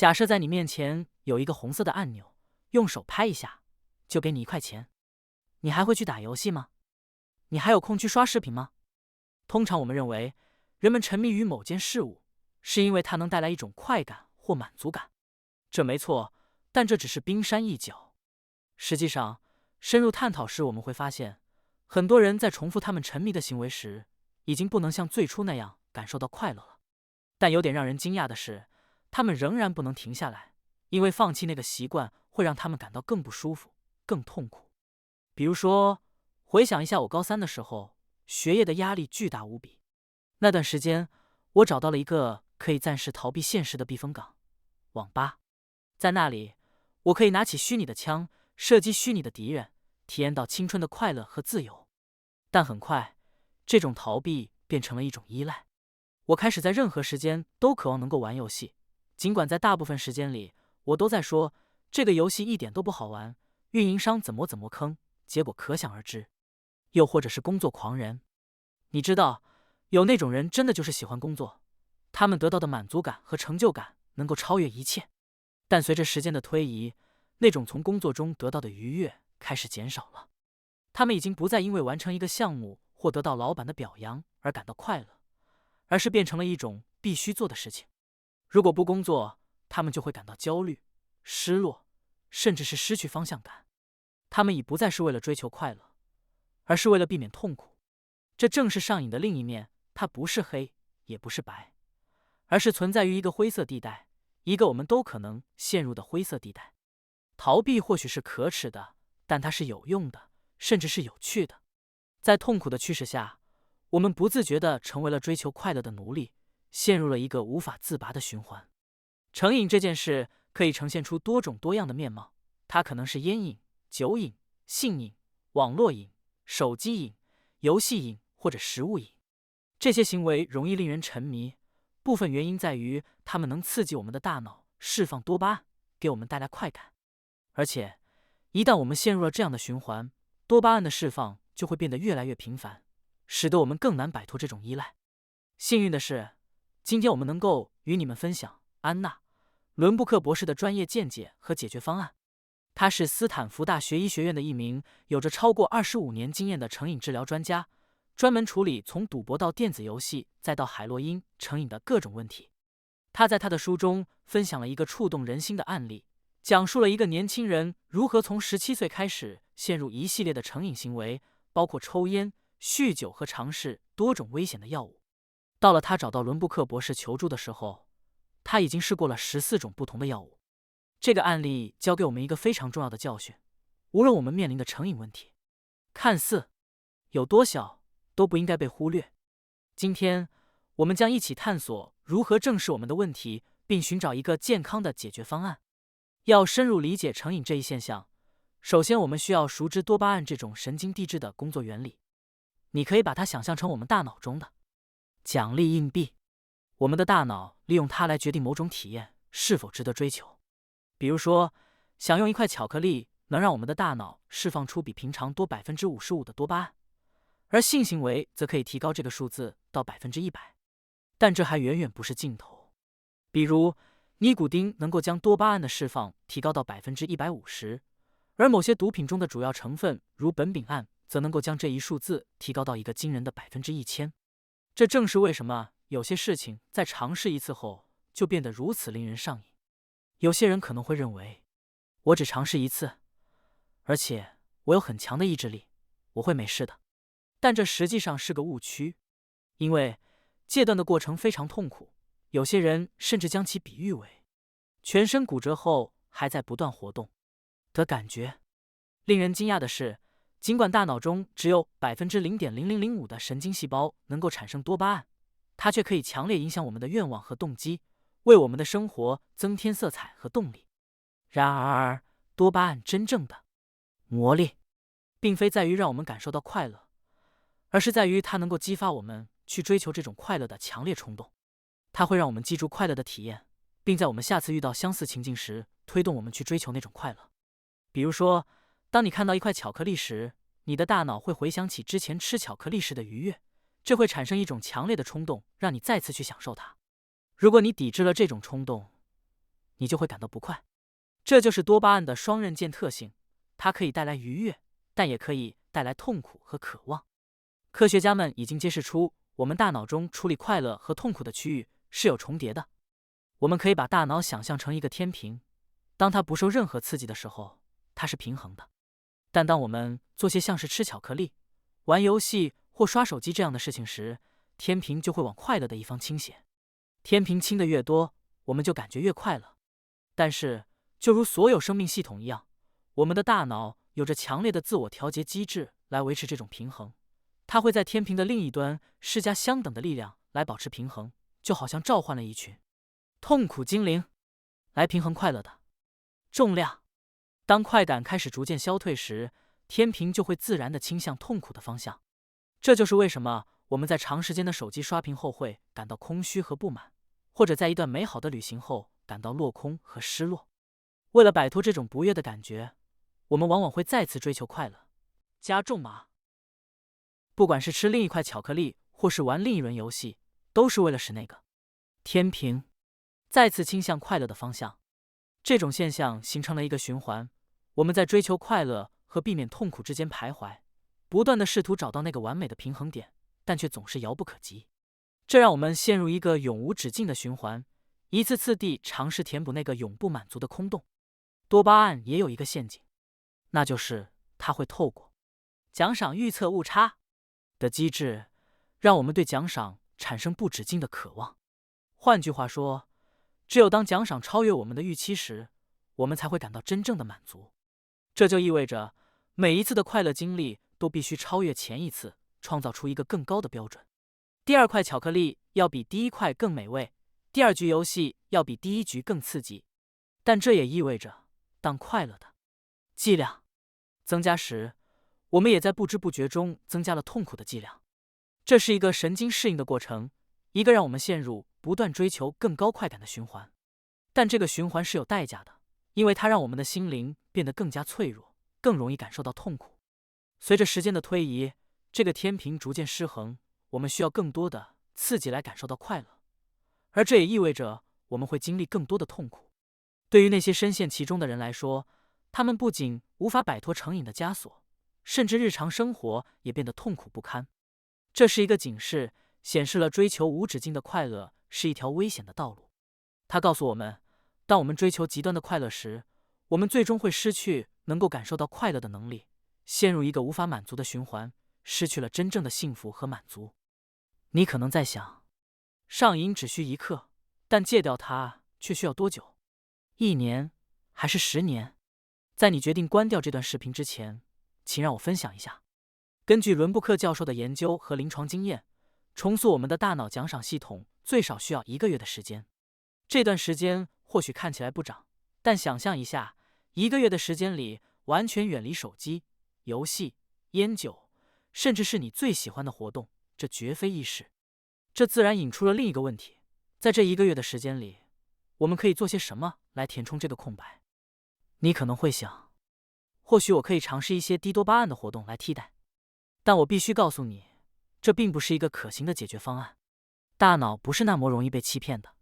假设在你面前有一个红色的按钮，用手拍一下，就给你1块钱，你还会去打游戏吗？你还有空去刷视频吗？通常我们认为，人们沉迷于某件事物，是因为它能带来一种快感或满足感。这没错，但这只是冰山一角。实际上，深入探讨时，我们会发现，很多人在重复他们沉迷的行为时，已经不能像最初那样感受到快乐了。但有点让人惊讶的是，他们仍然不能停下来，因为放弃那个习惯会让他们感到更不舒服、更痛苦。比如说，回想一下我高3的时候，学业的压力巨大无比。那段时间，我找到了一个可以暂时逃避现实的避风港——网吧。在那里，我可以拿起虚拟的枪，射击虚拟的敌人，体验到青春的快乐和自由。但很快，这种逃避变成了一种依赖。我开始在任何时间都渴望能够玩游戏，尽管在大部分时间里，我都在说这个游戏一点都不好玩，运营商怎么坑，结果可想而知。又或者是工作狂人，你知道，有那种人真的就是喜欢工作，他们得到的满足感和成就感能够超越一切。但随着时间的推移，那种从工作中得到的愉悦开始减少了。他们已经不再因为完成一个项目或得到老板的表扬而感到快乐，而是变成了一种必须做的事情。如果不工作，他们就会感到焦虑、失落，甚至是失去方向感。他们已不再是为了追求快乐，而是为了避免痛苦。这正是上瘾的另一面，它不是黑，也不是白，而是存在于一个灰色地带，一个我们都可能陷入的灰色地带。逃避或许是可耻的，但它是有用的，甚至是有趣的。在痛苦的驱使下，我们不自觉地成为了追求快乐的奴隶，陷入了一个无法自拔的循环。成瘾这件事可以呈现出多种多样的面貌，它可能是烟瘾、酒瘾、性瘾、网络瘾、手机瘾、游戏瘾或者食物瘾。这些行为容易令人沉迷，部分原因在于它们能刺激我们的大脑释放多巴胺，给我们带来快感。而且，一旦我们陷入了这样的循环，多巴胺的释放就会变得越来越频繁，使得我们更难摆脱这种依赖。幸运的是，今天我们能够与你们分享安娜·伦布克博士的专业见解和解决方案。他是斯坦福大学医学院的一名有着超过25年经验的成瘾治疗专家，专门处理从赌博到电子游戏再到海洛因成瘾的各种问题。他在他的书中分享了一个触动人心的案例，讲述了一个年轻人如何从17岁开始陷入一系列的成瘾行为，包括抽烟、酗酒和尝试多种危险的药物。到了他找到伦布克博士求助的时候，他已经试过了14种不同的药物。这个案例教给我们一个非常重要的教训：无论我们面临的成瘾问题看似有多小，都不应该被忽略。今天，我们将一起探索如何正视我们的问题，并寻找一个健康的解决方案。要深入理解成瘾这一现象，首先我们需要熟知多巴胺这种神经递质的工作原理。你可以把它想象成我们大脑中的奖励硬币，我们的大脑利用它来决定某种体验是否值得追求。比如说，享用一块巧克力能让我们的大脑释放出比平常多55%的多巴胺，而性行为则可以提高这个数字到100%。但这还远远不是尽头。比如，尼古丁能够将多巴胺的释放提高到150%，而某些毒品中的主要成分如苯丙胺则能够将这一数字提高到一个惊人的1000%。这正是为什么有些事情在尝试一次后就变得如此令人上瘾。有些人可能会认为，我只尝试一次，而且我有很强的意志力，我会没事的。但这实际上是个误区，因为戒断的过程非常痛苦，有些人甚至将其比喻为全身骨折后还在不断活动的感觉。令人惊讶的是，尽管大脑中只有0.0005%的神经细胞能够产生多巴胺，它却可以强烈影响我们的愿望和动机，为我们的生活增添色彩和动力。然而，多巴胺真正的魔力，并非在于让我们感受到快乐，而是在于它能够激发我们去追求这种快乐的强烈冲动。它会让我们记住快乐的体验，并在我们下次遇到相似情境时，推动我们去追求那种快乐。比如说，当你看到一块巧克力时，你的大脑会回想起之前吃巧克力时的愉悦，这会产生一种强烈的冲动，让你再次去享受它。如果你抵制了这种冲动，你就会感到不快。这就是多巴胺的双刃剑特性，它可以带来愉悦，但也可以带来痛苦和渴望。科学家们已经揭示出，我们大脑中处理快乐和痛苦的区域是有重叠的。我们可以把大脑想象成一个天平，当它不受任何刺激的时候，它是平衡的。但当我们做些像是吃巧克力、玩游戏或刷手机这样的事情时，天平就会往快乐的一方倾斜。天平倾得越多，我们就感觉越快乐。但是，就如所有生命系统一样，我们的大脑有着强烈的自我调节机制来维持这种平衡。它会在天平的另一端施加相等的力量来保持平衡，就好像召唤了一群痛苦精灵来平衡快乐的重量。当快感开始逐渐消退时，天平就会自然地倾向痛苦的方向。这就是为什么我们在长时间的手机刷屏后会感到空虚和不满，或者在一段美好的旅行后感到落空和失落。为了摆脱这种不悦的感觉，我们往往会再次追求快乐，加重码。不管是吃另一块巧克力，或是玩另一轮游戏，都是为了使那个天平再次倾向快乐的方向。这种现象形成了一个循环，我们在追求快乐和避免痛苦之间徘徊，不断地试图找到那个完美的平衡点，但却总是遥不可及。这让我们陷入一个永无止境的循环，一次次地尝试填补那个永不满足的空洞。多巴胺也有一个陷阱，那就是它会透过奖赏预测误差的机制，让我们对奖赏产生不止境的渴望。换句话说，只有当奖赏超越我们的预期时，我们才会感到真正的满足。这就意味着，每一次的快乐经历都必须超越前一次，创造出一个更高的标准。第二块巧克力要比第一块更美味，第二局游戏要比第一局更刺激。但这也意味着，当快乐的剂量增加时，我们也在不知不觉中增加了痛苦的剂量。这是一个神经适应的过程，一个让我们陷入不断追求更高快感的循环。但这个循环是有代价的，因为它让我们的心灵变得更加脆弱，更容易感受到痛苦。随着时间的推移，这个天平逐渐失衡，我们需要更多的刺激来感受到快乐，而这也意味着我们会经历更多的痛苦。对于那些深陷其中的人来说，他们不仅无法摆脱成瘾的枷锁，甚至日常生活也变得痛苦不堪。这是一个警示，显示了追求无止境的快乐是一条危险的道路。它告诉我们，当我们追求极端的快乐时，我们最终会失去能够感受到快乐的能力，陷入一个无法满足的循环，失去了真正的幸福和满足。你可能在想，上瘾只需一刻，但戒掉它却需要多久？1年还是10年？在你决定关掉这段视频之前，请让我分享一下。根据伦布克教授的研究和临床经验，重塑我们的大脑奖赏系统最少需要1个月的时间。这段时间或许看起来不长，但想象一下，1个月的时间里完全远离手机、游戏、烟酒，甚至是你最喜欢的活动，这绝非易事。这自然引出了另一个问题，在这1个月的时间里，我们可以做些什么来填充这个空白？你可能会想，或许我可以尝试一些低多巴胺的活动来替代。但我必须告诉你，这并不是一个可行的解决方案。大脑不是那么容易被欺骗的。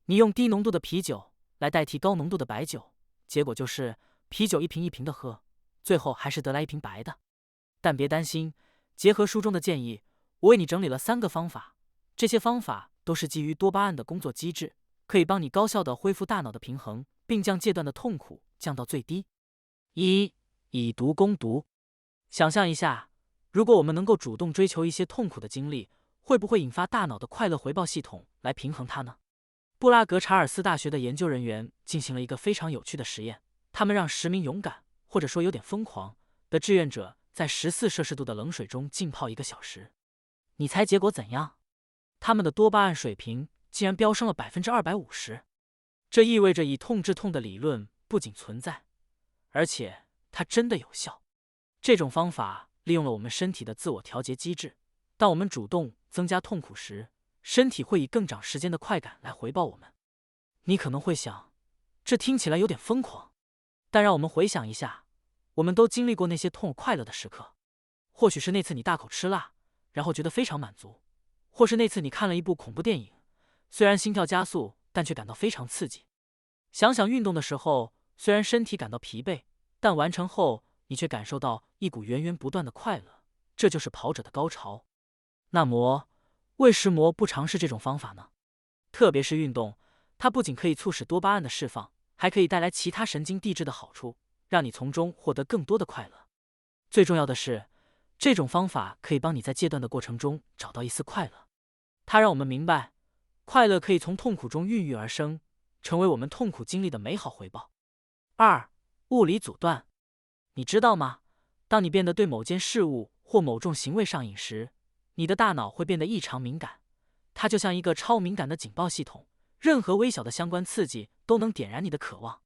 你用低浓度的啤酒来代替高浓度的白酒，结果就是啤酒一瓶一瓶的喝，最后还是得来一瓶白的。但别担心，结合书中的建议，我为你整理了3个方法。这些方法都是基于多巴胺的工作机制，可以帮你高效地恢复大脑的平衡，并将戒断的痛苦降到最低。1. 以毒攻毒。想象一下，如果我们能够主动追求一些痛苦的经历，会不会引发大脑的快乐回报系统来平衡它呢？布拉格查尔斯大学的研究人员进行了一个非常有趣的实验，他们让10名勇敢，或者说有点疯狂的志愿者在14摄氏度的冷水中浸泡1个小时。你猜结果怎样？他们的多巴胺水平竟然飙升了250%。这意味着以痛治痛的理论不仅存在，而且它真的有效。这种方法利用了我们身体的自我调节机制，当我们主动增加痛苦时，身体会以更长时间的快感来回报我们。你可能会想，这听起来有点疯狂，但让我们回想一下，我们都经历过那些快乐的时刻。或许是那次你大口吃辣，然后觉得非常满足；或是那次你看了一部恐怖电影，虽然心跳加速，但却感到非常刺激。想想运动的时候，虽然身体感到疲惫，但完成后你却感受到一股源源不断的快乐，这就是跑者的高潮。那么，为什么不尝试这种方法呢？特别是运动，它不仅可以促使多巴胺的释放，还可以带来其他神经递质的好处，让你从中获得更多的快乐。最重要的是，这种方法可以帮你在戒断的过程中找到一丝快乐。它让我们明白，快乐可以从痛苦中孕育而生，成为我们痛苦经历的美好回报。2. 物理阻断。你知道吗？当你变得对某件事物或某种行为上瘾时，你的大脑会变得异常敏感，它就像一个超敏感的警报系统，任何微小的相关刺激都能点燃你的渴望。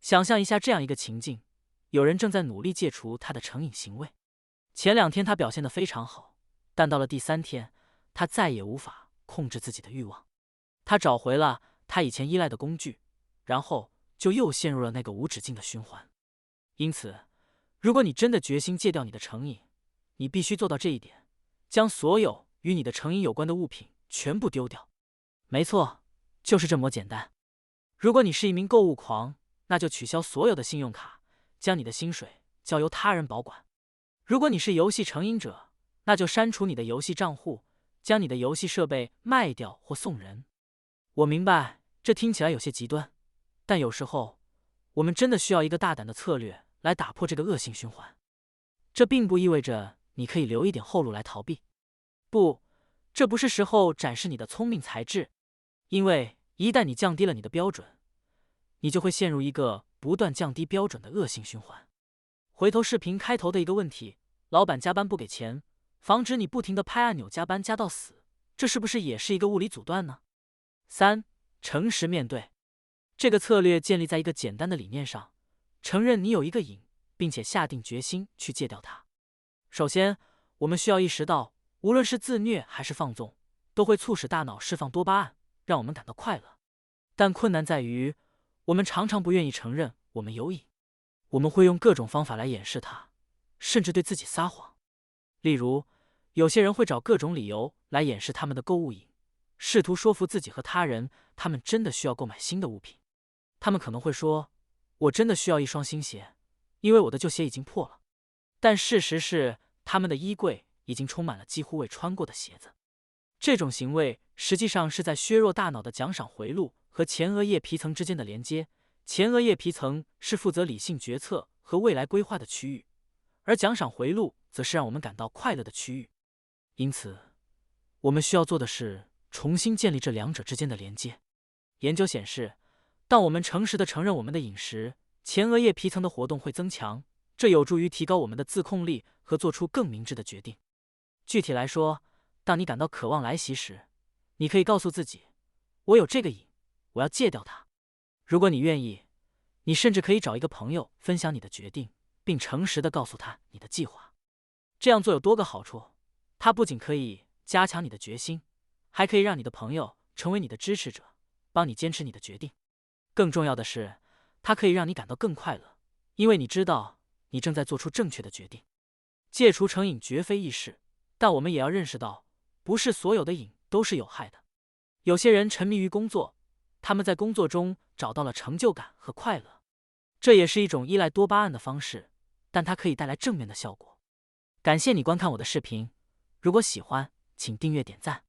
想象一下这样一个情境，有人正在努力戒除他的成瘾行为。前2天他表现得非常好，但到了第3天，他再也无法控制自己的欲望。他找回了他以前依赖的工具，然后就又陷入了那个无止境的循环。因此，如果你真的决心戒掉你的成瘾，你必须做到这一点，将所有与你的成瘾有关的物品全部丢掉。没错，就是这么简单。如果你是一名购物狂，那就取消所有的信用卡，将你的薪水交由他人保管。如果你是游戏成瘾者，那就删除你的游戏账户，将你的游戏设备卖掉或送人。我明白这听起来有些极端，但有时候我们真的需要一个大胆的策略来打破这个恶性循环。这并不意味着你可以留一点后路来逃避。不，这不是时候展示你的聪明才智，因为一旦你降低了你的标准，你就会陷入一个不断降低标准的恶性循环。回头视频开头的一个问题，老板加班不给钱，防止你不停地拍按钮加班加到死，这是不是也是一个物理阻断呢？3. 诚实面对。这个策略建立在一个简单的理念上，承认你有一个瘾，并且下定决心去戒掉它。首先，我们需要意识到，无论是自虐还是放纵，都会促使大脑释放多巴胺，让我们感到快乐。但困难在于，我们常常不愿意承认我们有瘾，我们会用各种方法来掩饰它，甚至对自己撒谎。例如，有些人会找各种理由来掩饰他们的购物瘾，试图说服自己和他人，他们真的需要购买新的物品。他们可能会说，我真的需要一双新鞋，因为我的旧鞋已经破了。但事实是，他们的衣柜已经充满了几乎未穿过的鞋子。这种行为实际上是在削弱大脑的奖赏回路和前额叶皮层之间的连接。前额叶皮层是负责理性决策和未来规划的区域，而奖赏回路则是让我们感到快乐的区域。因此，我们需要做的是重新建立这两者之间的连接。研究显示，当我们诚实地承认我们的瘾时，前额叶皮层的活动会增强，这有助于提高我们的自控力和做出更明智的决定。具体来说，当你感到渴望来袭时，你可以告诉自己，我有这个瘾，我要戒掉它。如果你愿意，你甚至可以找一个朋友分享你的决定，并诚实地告诉他你的计划。这样做有多个好处，它不仅可以加强你的决心，还可以让你的朋友成为你的支持者，帮你坚持你的决定。更重要的是，它可以让你感到更快乐，因为你知道你正在做出正确的决定。戒除成瘾绝非易事，但我们也要认识到，不是所有的瘾都是有害的。有些人沉迷于工作，他们在工作中找到了成就感和快乐，这也是一种依赖多巴胺的方式，但它可以带来正面的效果。感谢你观看我的视频，如果喜欢，请订阅点赞。